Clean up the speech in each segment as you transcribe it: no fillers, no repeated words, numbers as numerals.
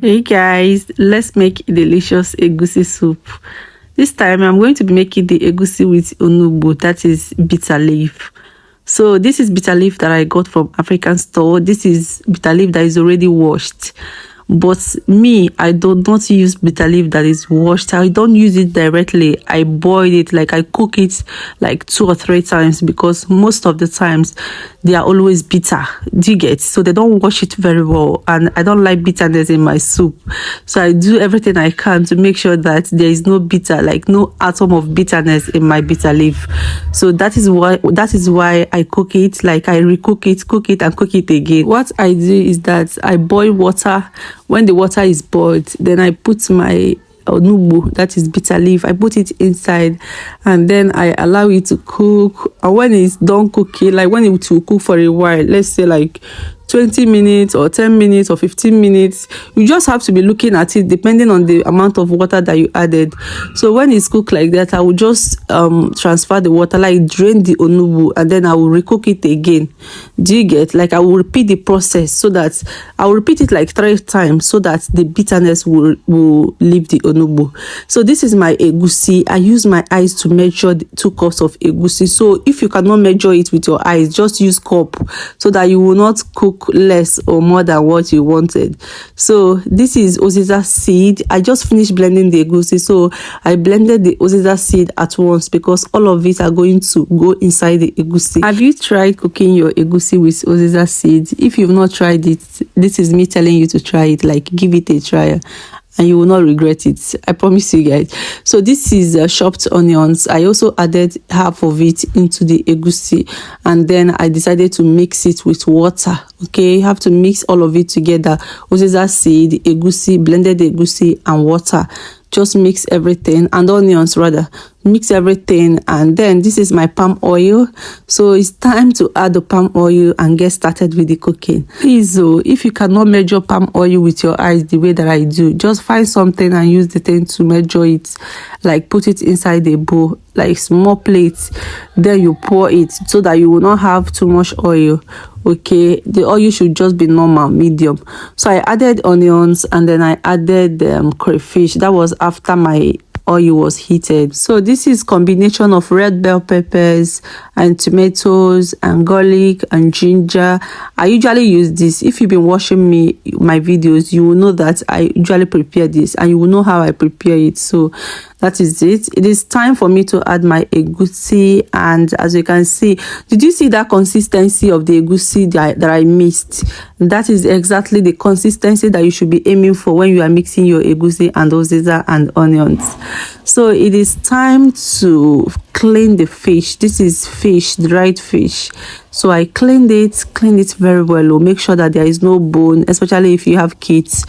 Hey guys, let's make a delicious egusi soup. This time I'm going to be making the egusi with onugbu, that is bitter leaf. So this is bitter leaf that I got from African store. This is bitter leaf that is already washed. But me, I do not use bitter leaf that is washed. I don't use it directly. I boil it, like I cook it like 2 or 3 times, because most of the times they are always bitter. Do you get? So they don't wash it very well, and I don't like bitterness in my soup. So I do everything I can to make sure that there is no bitter, like no atom of bitterness in my bitter leaf. So that is why I cook it, like I recook it, cook it, and cook it again. What I do is that I boil water. When the water is boiled, then I put my onugbu, that is bitter leaf, I put it inside, and then I allow it to cook. And when it's done cooking, like when it will cook for a while, let's say like 20 minutes or 10 minutes or 15 minutes, you just have to be looking at it depending on the amount of water that you added. So when it's cooked like that, I will just transfer the water, like drain the onugbu, and then I will recook it again. Do you get? Like I will repeat the process, so that I will repeat it like 3 times, so that the bitterness will leave the onugbu. So this is my egusi. I use my eyes to measure the 2 cups of egusi. So if you cannot measure it with your eyes, just use cup, so that you will not cook less or more than what you wanted. So this is oziza seed. I just finished blending the egusi, so I blended the oziza seed at once, because all of it are going to go inside the egusi. Have you tried cooking your egusi with oziza seed? If you've not tried it, this is me telling you to try it. Like, give it a try, and you will not regret it. I promise you guys. So this is chopped onions. I also added half of it into the egusi, and then I decided to mix it with water. Okay, you have to mix all of it together. Oziza seed, egusi, blended egusi, and water. Just mix everything, and onions rather. Mix everything, and then this is my palm oil. So it's time to add the palm oil and get started with the cooking. Please, if you cannot measure palm oil with your eyes the way that I do, just find something and use the thing to measure it. Like put it inside a bowl, like small plates, then you pour it, so that you will not have too much oil. Okay, the oil should just be normal, medium. So I added onions, and then I added crayfish. That was after my oil was heated. So this is combination of red bell peppers and tomatoes and garlic and ginger. I usually use this. If you've been watching my videos, you will know that I usually prepare this, and you will know how I prepare it. So that is it. It is time for me to add my egusi, and as you can see, did you see that consistency of the egusi that I mixed? That is exactly the consistency that you should be aiming for when you are mixing your egusi and oziza and onions. So it is time to clean the fish. This is fish, dried fish. So I cleaned it very well. Make sure that there is no bone, especially if you have kids.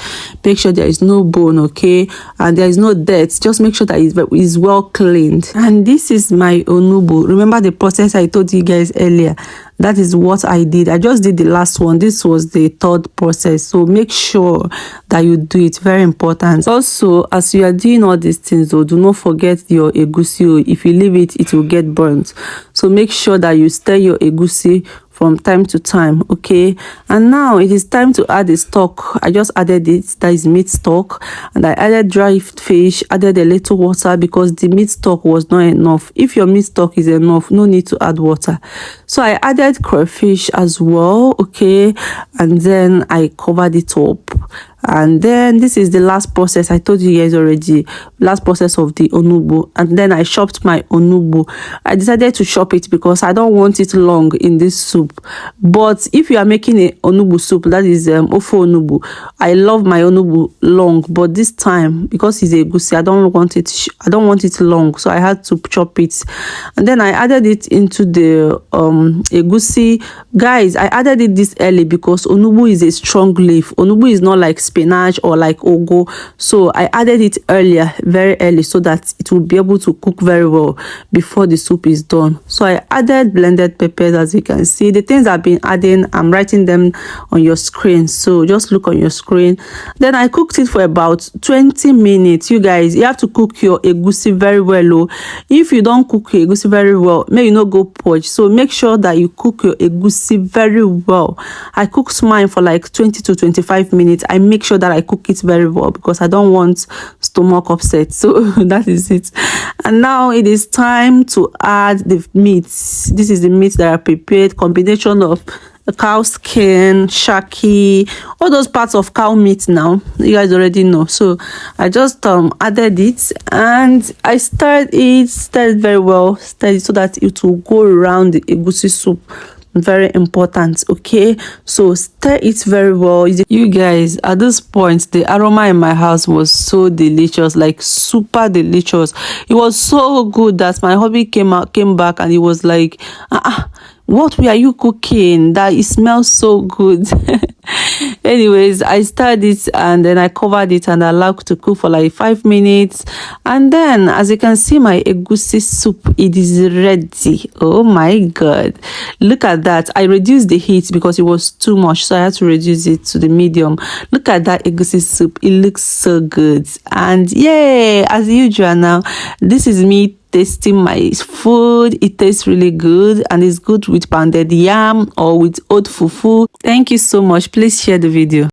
Make sure there is no bone, okay? And there is no dirt. Just make sure that it is well cleaned. And this is my onugbu. Remember the process I told you guys earlier? That is what I did. I just did the last one. This was the 3rd process. So make sure that you do it. Very important. Also, as you are doing all these things, though, do not forget your egusi. If you leave it, it will get burnt. So make sure that you stir your egusi from time to time, okay? And now it is time to add the stock. I just added it, that is meat stock, and I added dried fish, added a little water, because the meat stock was not enough. If your meat stock is enough, no need to add water. So I added crayfish as well, okay? And then I covered it up. And then this is the last process. I told you guys already, last process of the onugbu. And then I chopped my onugbu. I decided to chop it because I don't want it long in this soup. But if you are making a onugbu soup, that is ofe onugbu, I love my onugbu long, but this time, because it's a egusi, I don't want it long, so I had to chop it. And then I added it into the egusi. Guys, I added it this early because onugbu is a strong leaf. Onugbu is not like spinach or like ugu, so I added it earlier, very early, so that it will be able to cook very well before the soup is done. So I added blended peppers. As you can see, the things I've been adding, I'm writing them on your screen, so just look on your screen. Then I cooked it for about 20 minutes. You guys, you have to cook your egusi very well. If you don't cook your egusi very well, may you not go poach. So make sure that you cook your egusi very well. I cooked mine for like 20 to 25 minutes. I mixed make sure that I cook it very well because I don't want stomach upset. So that is it. And now it is time to add the meat. This is the meat that I prepared, combination of the cow skin, shaki, all those parts of cow meat. Now you guys already know. So I just added it and I stirred it very well, stirred it so that it will go around the egusi soup. Very important. Okay, so stir it very well. You guys, at this point the aroma in my house was so delicious, like super delicious. It was so good that my hubby came back and he was like, what are you cooking that it smells so good? Anyways, I stirred it and then I covered it and allowed to cook for like 5 minutes, and then as you can see, my egusi soup, it is ready. Oh my god, look at that. I reduced the heat because it was too much, so I had to reduce it to the medium. Look at that egusi soup, it looks so good. And yeah, as usual, now this is me tasting my food. It tastes really good and it's good with pounded yam or with oat fufu. Thank you so much. Please share the video.